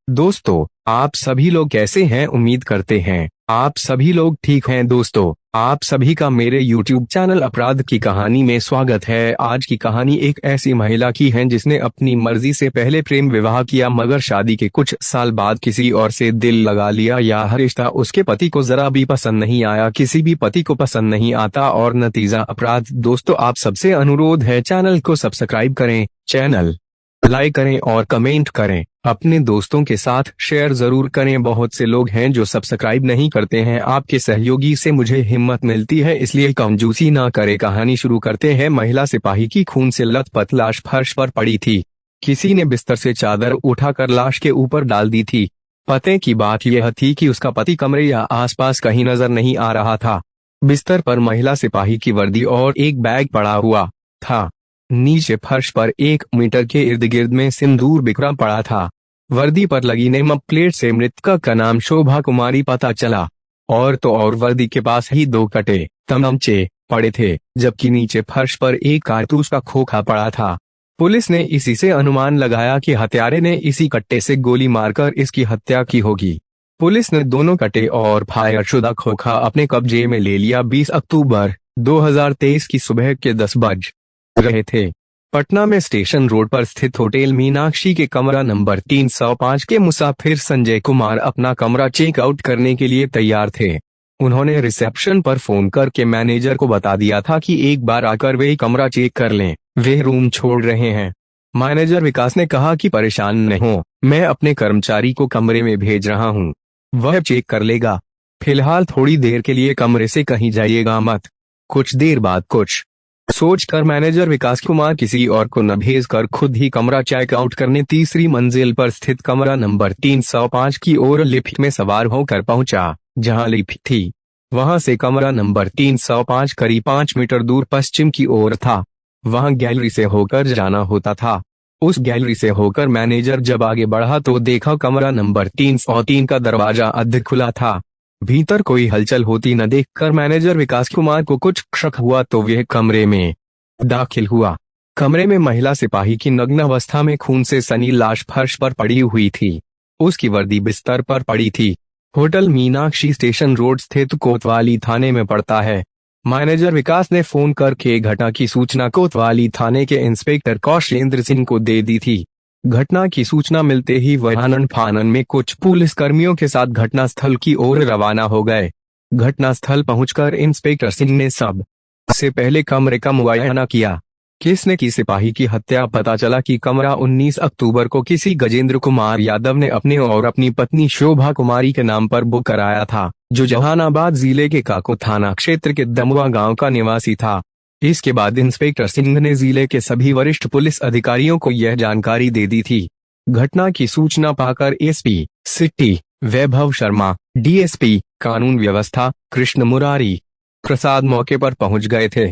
दोस्तों, आप सभी लोग कैसे हैं? उम्मीद करते हैं आप सभी लोग ठीक हैं। दोस्तों, आप सभी का मेरे YouTube चैनल अपराध की कहानी में स्वागत है। आज की कहानी एक ऐसी महिला की है जिसने अपनी मर्जी से पहले प्रेम विवाह किया, मगर शादी के कुछ साल बाद किसी और से दिल लगा लिया। यह रिश्ता उसके पति को जरा भी पसंद नहीं आया, किसी भी पति को पसंद नहीं आता, और नतीजा अपराध। दोस्तों, आप सबसे अनुरोध है चैनल को सब्सक्राइब करें, चैनल लाइक करें और कमेंट करें। अपने दोस्तों के साथ शेयर जरूर करें। बहुत से लोग हैं जो सब्सक्राइब नहीं करते हैं। आपके सहयोगी से मुझे हिम्मत मिलती है, इसलिए कंजूसी ना करें। कहानी शुरू करते हैं। महिला सिपाही की खून से लथपथ लाश फर्श पर पड़ी थी। किसी ने बिस्तर से चादर उठाकर लाश के ऊपर डाल दी थी। पते की बात यह थी कि उसका पति कमरे या आसपास कहीं नजर नहीं आ रहा था। बिस्तर पर महिला सिपाही की वर्दी और एक बैग पड़ा हुआ था। नीचे फर्श पर 1 मीटर के इर्द गिर्द में सिंदूर बिखरा पड़ा था। वर्दी पर लगी नेम प्लेट से मृतका का नाम शोभा कुमारी पता चला। और तो और वर्दी के पास ही 2 कटे तमंचे पड़े थे, जबकि नीचे फर्श पर एक कारतूस का खोखा पड़ा था। पुलिस ने इसी से अनुमान लगाया कि हत्यारे ने इसी कट्टे से गोली मारकर इसकी हत्या की होगी। पुलिस ने दोनों कटे और फायरशुदा खोखा अपने कब्जे में ले लिया। 20 अक्टूबर 2023 की सुबह के 10 बज रहे थे। पटना में स्टेशन रोड पर स्थित होटल मीनाक्षी के कमरा नंबर 305 के मुसाफिर संजय कुमार अपना कमरा चेकआउट करने के लिए तैयार थे। उन्होंने रिसेप्शन पर फोन करके मैनेजर को बता दिया था कि एक बार आकर वे कमरा चेक कर लें, वे रूम छोड़ रहे हैं। मैनेजर विकास ने कहा कि परेशान न हो, मैं अपने कर्मचारी को कमरे में भेज रहा हूँ, वह चेक कर लेगा। फिलहाल थोड़ी देर के लिए कमरे से कहीं जाइएगा मत। कुछ देर बाद कुछ सोचकर मैनेजर विकास कुमार किसी और को न भेजकर खुद ही कमरा चेकआउट करने तीसरी मंजिल पर स्थित कमरा नंबर 305 की ओर लिफ्ट में सवार होकर पहुंचा। जहां लिफ्ट थी वहां से कमरा नंबर 305 करीब 5 मीटर दूर पश्चिम की ओर था। वहां गैलरी से होकर जाना होता था। उस गैलरी से होकर मैनेजर जब आगे बढ़ा तो देखा कमरा नंबर 303 का दरवाजा अध खुला था। भीतर कोई हलचल होती न देखकर मैनेजर विकास कुमार को कुछ शक हुआ तो वह कमरे में दाखिल हुआ। कमरे में महिला सिपाही की नग्न अवस्था में खून से सनी लाश फर्श पर पड़ी हुई थी। उसकी वर्दी बिस्तर पर पड़ी थी। होटल मीनाक्षी स्टेशन रोड स्थित कोतवाली थाने में पड़ता है। मैनेजर विकास ने फोन करके घटना की सूचना कोतवाली थाने के इंस्पेक्टर कौशलेंद्र सिंह को दे दी थी। घटना की सूचना मिलते ही वह आनन फानन में कुछ पुलिस कर्मियों के साथ घटनास्थल की ओर रवाना हो गए। घटनास्थल पहुंचकर इंस्पेक्टर सिंह ने सब से पहले कमरे का मुआयना किया। किसने की सिपाही की हत्या? पता चला कि कमरा 19 अक्टूबर को किसी गजेंद्र कुमार यादव ने अपने और अपनी पत्नी शोभा कुमारी के नाम पर बुक कराया था, जो जहानाबाद जिले के काको थाना क्षेत्र के दमुआ गांव का निवासी था। इसके बाद इंस्पेक्टर सिंह ने जिले के सभी वरिष्ठ पुलिस अधिकारियों को यह जानकारी दे दी थी। घटना की सूचना पाकर एसपी सिटी वैभव शर्मा, डीएसपी कानून व्यवस्था कृष्ण मुरारी प्रसाद मौके पर पहुंच गए थे।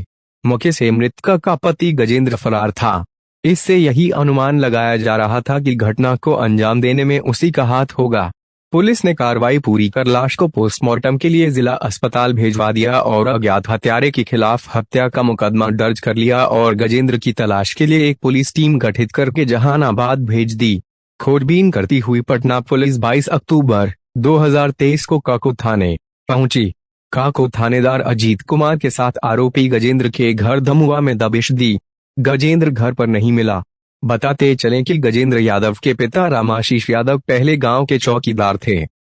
मौके से मृतका का पति गजेंद्र फरार था। इससे यही अनुमान लगाया जा रहा था कि घटना को अंजाम देने में उसी का हाथ होगा। पुलिस ने कार्रवाई पूरी कर लाश को पोस्टमार्टम के लिए जिला अस्पताल भेजवा दिया और अज्ञात हत्यारे के खिलाफ हत्या का मुकदमा दर्ज कर लिया और गजेंद्र की तलाश के लिए एक पुलिस टीम गठित करके जहानाबाद भेज दी। खोजबीन करती हुई पटना पुलिस 22 अक्टूबर 2023 को काको थाने पहुंची। काको थानेदार अजीत कुमार के साथ आरोपी गजेंद्र के घर दमुआ में दबिश दी। गजेंद्र घर पर नहीं मिला। बताते चलें कि गजेंद्र यादव के पिता रामाशीष यादव पहले गांव के चौकीदार थे।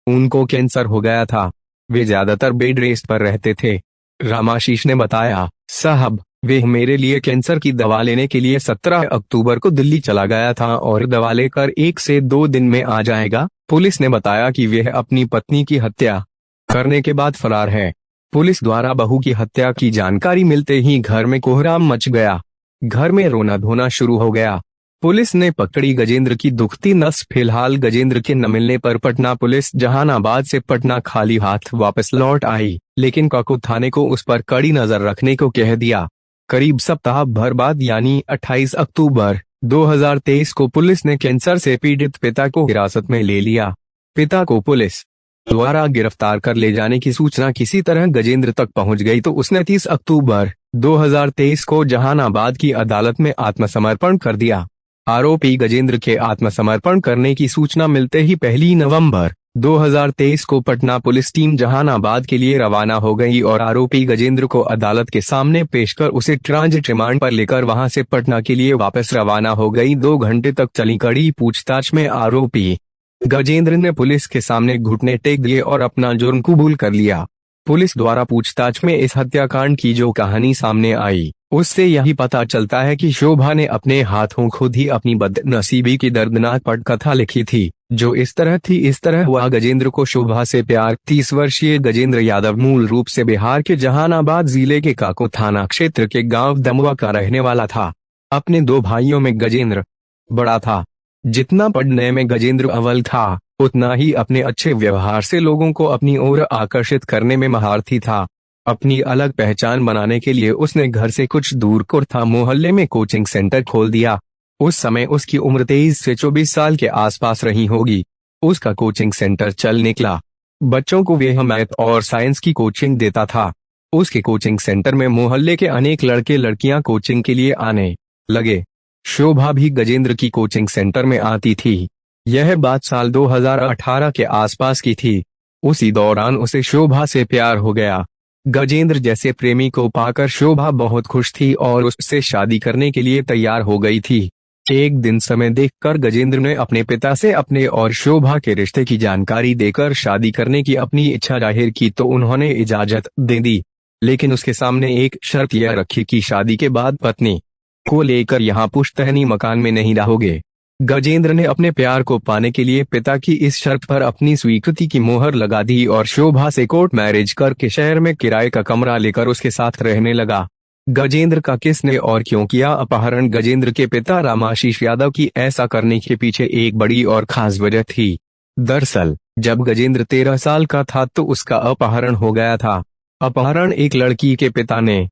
उनको कैंसर हो गया था। वे ज्यादातर बेड रेस्ट पर रहते थे। रामाशीष ने बताया, साहब, वे मेरे लिए कैंसर की दवा लेने के लिए 17 अक्टूबर को दिल्ली चला गया था और दवा लेकर 1 से 2 दिन में आ जाएगा। पुलिस ने बताया कि वह अपनी पत्नी की हत्या करने के बाद फरार है। पुलिस द्वारा बहू की हत्या की जानकारी मिलते ही घर में कोहराम मच गया। घर में रोना धोना शुरू हो गया। पुलिस ने पकड़ी गजेंद्र की दुखती नस। फिलहाल गजेंद्र के न मिलने पर पटना पुलिस जहानाबाद से पटना खाली हाथ वापस लौट आई, लेकिन काको थाने को उस पर कड़ी नजर रखने को कह दिया। करीब सप्ताह भर बाद यानी 28 अक्टूबर 2023 को पुलिस ने कैंसर से पीड़ित पिता को हिरासत में ले लिया। पिता को पुलिस द्वारा गिरफ्तार कर ले जाने की सूचना किसी तरह गजेंद्र तक पहुंच गई तो उसने 30 अक्टूबर 2023 को जहानाबाद की अदालत में आत्मसमर्पण कर दिया। आरोपी गजेंद्र के आत्मसमर्पण करने की सूचना मिलते ही 1 नवंबर 2023 को पटना पुलिस टीम जहानाबाद के लिए रवाना हो गई और आरोपी गजेंद्र को अदालत के सामने पेश कर उसे ट्रांजिट रिमांड पर लेकर वहां से पटना के लिए वापस रवाना हो गई। 2 घंटे तक चली कड़ी पूछताछ में आरोपी गजेंद्र ने पुलिस के सामने घुटने टेक दिए और अपना जुर्म कबूल कर लिया। पुलिस द्वारा पूछताछ में इस हत्याकांड की जो कहानी सामने आई, उससे यही पता चलता है कि शोभा ने अपने हाथों खुद ही अपनी बदनसीबी की दर्दनाक पटकथा लिखी थी, जो इस तरह थी। इस तरह हुआ गजेंद्र को शोभा से प्यार। 30 वर्षीय गजेंद्र यादव मूल रूप से बिहार के जहानाबाद जिले के काको थाना क्षेत्र के गांव दमुआ का रहने वाला था। अपने 2 भाइयों में गजेंद्र बड़ा था। जितना पढ़ने में गजेंद्र अव्वल था, उतना ही अपने अच्छे व्यवहार से लोगों को अपनी ओर आकर्षित करने में महारथी था। अपनी अलग पहचान बनाने के लिए उसने घर से कुछ दूर कुर्था मोहल्ले में कोचिंग सेंटर खोल दिया। उस समय उसकी उम्र 23 से 24 साल के आसपास रही होगी। उसका कोचिंग सेंटर चल निकला। बच्चों को वह मैथ और साइंस की कोचिंग देता था। उसके कोचिंग सेंटर में मोहल्ले के अनेक लड़के लड़कियां कोचिंग के लिए आने लगे। शोभा भी गजेंद्र की कोचिंग सेंटर में आती थी। यह बात साल 2018 के आसपास की थी। उसी दौरान उसे शोभा से प्यार हो गया। गजेंद्र जैसे प्रेमी को पाकर शोभा बहुत खुश थी और उससे शादी करने के लिए तैयार हो गई थी। एक दिन समय देखकर गजेंद्र ने अपने पिता से अपने और शोभा के रिश्ते की जानकारी देकर शादी करने की अपनी इच्छा जाहिर की तो उन्होंने इजाजत दे दी, लेकिन उसके सामने एक शर्त यह रखी कि शादी के बाद पत्नी को लेकर यहाँ पुश्तैनी मकान में नहीं रहोगे। गजेंद्र ने अपने प्यार को पाने के लिए पिता की इस शर्त पर अपनी स्वीकृति की मोहर लगा दी और शोभा से कोर्ट मैरिज करके शहर में किराए का कमरा लेकर उसके साथ रहने लगा। गजेंद्र का किसने और क्यों किया अपहरण? गजेंद्र के पिता रामाशीष यादव की ऐसा करने के पीछे एक बड़ी और खास वजह थी। दरअसल जब गजेंद्र 13 साल का था तो उसका अपहरण हो गया था। अपहरण एक लड़की के पिता ने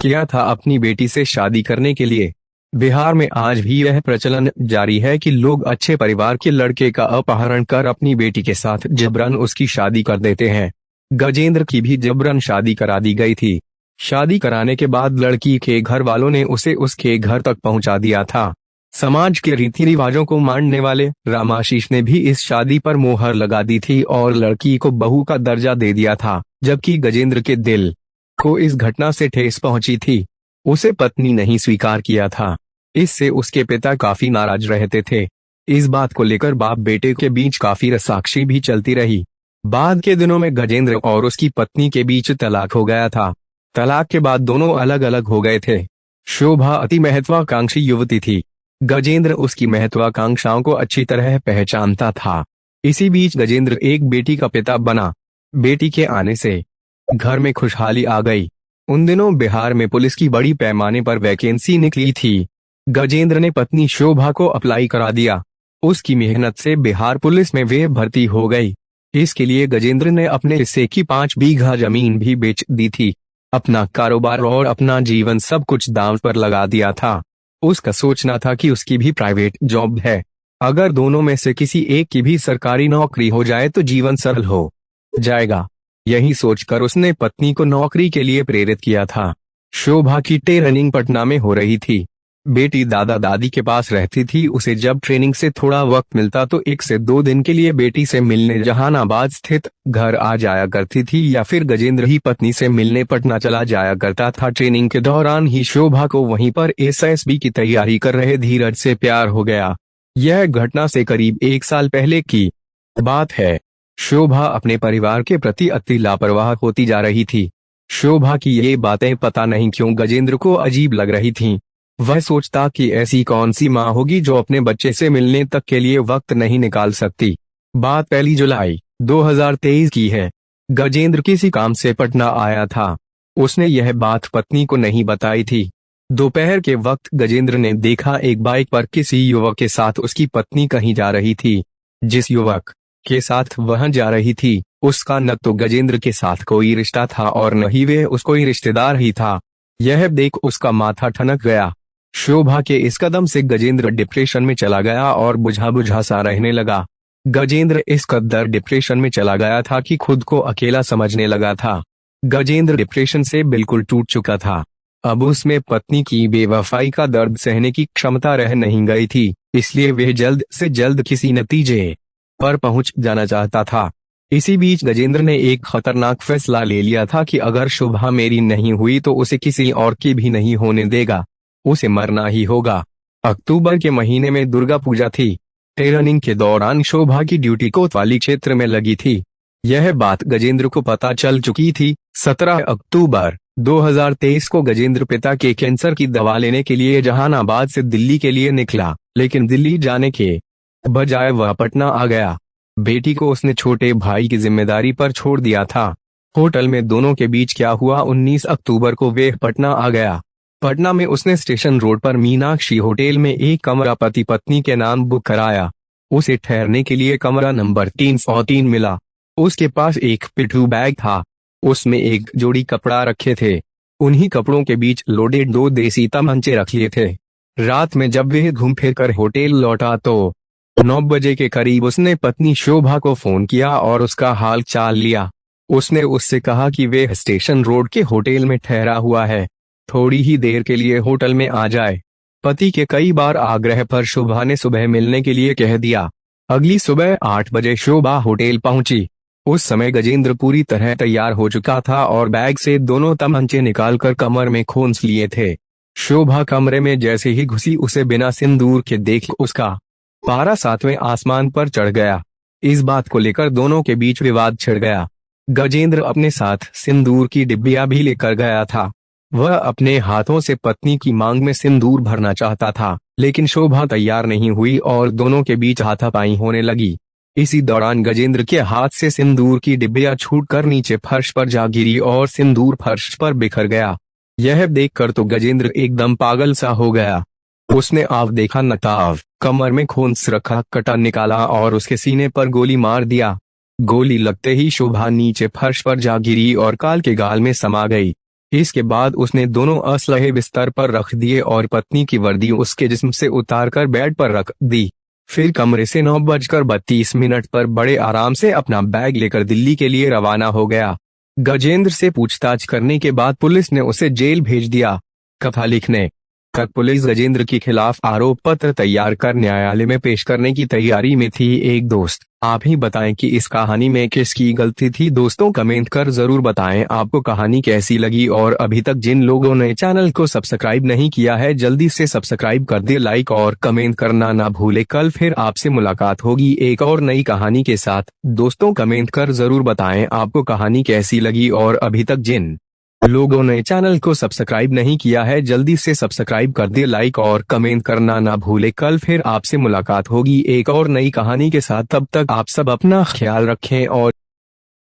किया था अपनी बेटी से शादी करने के लिए। बिहार में आज भी यह प्रचलन जारी है कि लोग अच्छे परिवार के लड़के का अपहरण कर अपनी बेटी के साथ जबरन उसकी शादी कर देते हैं। गजेंद्र की भी जबरन शादी करा दी गई थी। शादी कराने के बाद लड़की के घर वालों ने उसे उसके घर तक पहुंचा दिया था। समाज के रीति रिवाजों को मानने वाले रामाशीष ने भी इस शादी पर मोहर लगा दी थी और लड़की को बहू का दर्जा दे दिया था, जबकि गजेंद्र के दिल को इस घटना से ठेस पहुंची थी। उसे पत्नी नहीं स्वीकार किया था। इससे उसके पिता काफी नाराज रहते थे। इस बात को लेकर बाप बेटे के बीच काफी रसाक्षी भी चलती रही। बाद के दिनों में गजेंद्र और उसकी पत्नी के बीच तलाक हो गया था। तलाक के बाद दोनों अलग अलग हो गए थे। शोभा अति महत्वाकांक्षी युवती थी। गजेंद्र उसकी महत्वाकांक्षाओं को अच्छी तरह पहचानता था। इसी बीच गजेंद्र एक बेटी का पिता बना। बेटी के आने से घर में खुशहाली आ गई। उन दिनों बिहार में पुलिस की बड़ी पैमाने पर वैकेंसी निकली थी। गजेंद्र ने पत्नी शोभा को अप्लाई करा दिया। उसकी मेहनत से बिहार पुलिस में वे भर्ती हो गई। इसके लिए गजेंद्र ने अपने हिस्से की 5 बीघा जमीन भी बेच दी थी। अपना कारोबार और अपना जीवन सब कुछ दांव पर लगा दिया था। उसका सोचना था कि उसकी भी प्राइवेट जॉब है। अगर दोनों में से किसी एक की भी सरकारी नौकरी हो जाए तो जीवन सरल हो जाएगा। यही सोचकर उसने पत्नी को नौकरी के लिए प्रेरित किया था। शोभा की ट्रेनिंग पटना में हो रही थी। बेटी दादा दादी के पास रहती थी। उसे जब ट्रेनिंग से थोड़ा वक्त मिलता तो 1 से 2 दिन के लिए बेटी से मिलने जहानाबाद स्थित घर आ जाया करती थी या फिर गजेंद्र ही पत्नी से मिलने पटना चला जाया करता था। ट्रेनिंग के दौरान ही शोभा को वहीं पर एसएसबी की तैयारी कर रहे धीरज से प्यार हो गया। यह घटना से करीब 1 साल पहले की बात है। शोभा अपने परिवार के प्रति अति लापरवाह होती जा रही थी। शोभा की ये बातें पता नहीं क्यों गजेंद्र को अजीब लग रही थीं। वह सोचता कि ऐसी कौन सी माँ होगी जो अपने बच्चे से मिलने तक के लिए वक्त नहीं निकाल सकती। बात 1 जुलाई 2023 की है। गजेंद्र किसी काम से पटना आया था। उसने यह बात पत्नी को नहीं बताई थी। दोपहर के वक्त गजेंद्र ने देखा एक बाइक पर किसी युवक के साथ उसकी पत्नी कहीं जा रही थी। जिस युवक के साथ वह जा रही थी उसका न तो गजेंद्र के साथ कोई रिश्ता था और न ही वे उसको ही रिश्तेदार ही था। यह देख उसका माथा ठनक गया। शोभा के इस कदम से गजेंद्र डिप्रेशन में चला गया और बुझा बुझा सा रहने लगा। गजेंद्र इस कदर डिप्रेशन में चला गया था कि खुद को अकेला समझने लगा था। गजेंद्र डिप्रेशन से बिल्कुल टूट चुका था। अब उसमें पत्नी की बेवफाई का दर्द सहने की क्षमता रह नहीं गई थी, इसलिए वह जल्द से जल्द किसी नतीजे पर पहुंच जाना चाहता था। इसी बीच गजेंद्र ने एक खतरनाक फैसला ले लिया था कि अगर शोभा मेरी नहीं हुई तो उसे किसी और की भी नहीं होने देगा, उसे मरना ही होगा। अक्टूबर के महीने में दुर्गा पूजा थी। ट्रेनिंग के दौरान शोभा की ड्यूटी कोतवाली क्षेत्र में लगी थी। यह बात गजेंद्र को पता चल चुकी थी। 17 अक्टूबर 2023 को गजेंद्र पिता के कैंसर की दवा लेने के लिए जहानाबाद से दिल्ली के लिए निकला, लेकिन दिल्ली जाने के बजाय वह पटना आ गया। बेटी को उसने छोटे भाई की जिम्मेदारी पर छोड़ दिया था। होटल में दोनों के बीच क्या हुआ? 19 अक्टूबर को वे पटना आ गया। पटना में उसने स्टेशन रोड पर मीनाक्षी होटल में एक कमरा पति पत्नी के नाम बुक कराया। उसे ठहरने के लिए कमरा नंबर 303 मिला। उसके पास एक पिट्ठू बैग था, उसमें एक जोड़ी कपड़ा रखे थे। उन्हीं कपड़ों के बीच लोडेड 2 देसी तमंचे रख लिए थे। रात में जब वह घूम फिर कर होटल लौटा तो 9 बजे के करीब उसने पत्नी शोभा को फोन किया और उसका हाल चाल लिया। उसने उससे कहा कि वह स्टेशन रोड के होटल में ठहरा हुआ है, थोड़ी ही देर के लिए होटल में आ जाए। पति के कई बार आग्रह पर शोभा ने सुबह मिलने के लिए कह दिया। अगली सुबह 8 बजे शोभा होटल पहुंची। उस समय गजेंद्र पूरी तरह तैयार हो चुका था और बैग से दोनों तमंचे निकालकर कमर में खोंस लिए थे। शोभा कमरे में जैसे ही घुसी उसे बिना सिंदूर के देख उसका पारा 7वें आसमान पर चढ़ गया। इस बात को लेकर दोनों के बीच विवाद छिड़ गया। गजेंद्र अपने साथ सिंदूर की डिब्बियां भी लेकर गया था। वह अपने हाथों से पत्नी की मांग में सिंदूर भरना चाहता था, लेकिन शोभा तैयार नहीं हुई और दोनों के बीच हाथापाई होने लगी। इसी दौरान गजेंद्र के हाथ से सिंदूर की डिब्बियां छूटकर नीचे फर्श पर जा गिरी और सिंदूर फर्श पर बिखर गया। यह देखकर तो गजेंद्र एकदम पागल सा हो गया। उसने आव देखा नकाब, कमर में खोंस रखा कटा निकाला और उसके सीने पर गोली मार दिया। गोली लगते ही शोभा नीचे फर्श पर जा गिरी और काल के गाल में समा गई। इसके बाद उसने दोनों असलहे बिस्तर पर रख दिए और पत्नी की वर्दी उसके जिस्म से उतारकर बेड पर रख दी। फिर कमरे से 9:32 पर बड़े आराम से अपना बैग लेकर दिल्ली के लिए रवाना हो गया। गजेंद्र से पूछताछ करने के बाद पुलिस ने उसे जेल भेज दिया। कथा लिखने तक पुलिस गजेंद्र के खिलाफ आरोप पत्र तैयार कर न्यायालय में पेश करने की तैयारी में थी। एक दोस्त, आप ही बताएं कि इस कहानी में किसकी गलती थी। दोस्तों कमेंट कर जरूर बताएं आपको कहानी कैसी लगी और अभी तक जिन लोगों ने चैनल को सब्सक्राइब नहीं किया है जल्दी से सब्सक्राइब कर दे, लाइक और कमेंट करना ना भूले। कल फिर आपसे मुलाकात होगी एक और नई कहानी के साथ। दोस्तों कमेंट कर जरूर बताएं आपको कहानी कैसी लगी और अभी तक जिन लोगों ने चैनल को सब्सक्राइब नहीं किया है जल्दी से सब्सक्राइब कर दे, लाइक और कमेंट करना ना भूले। कल फिर आपसे मुलाकात होगी एक और नई कहानी के साथ। तब तक आप सब अपना ख्याल रखें और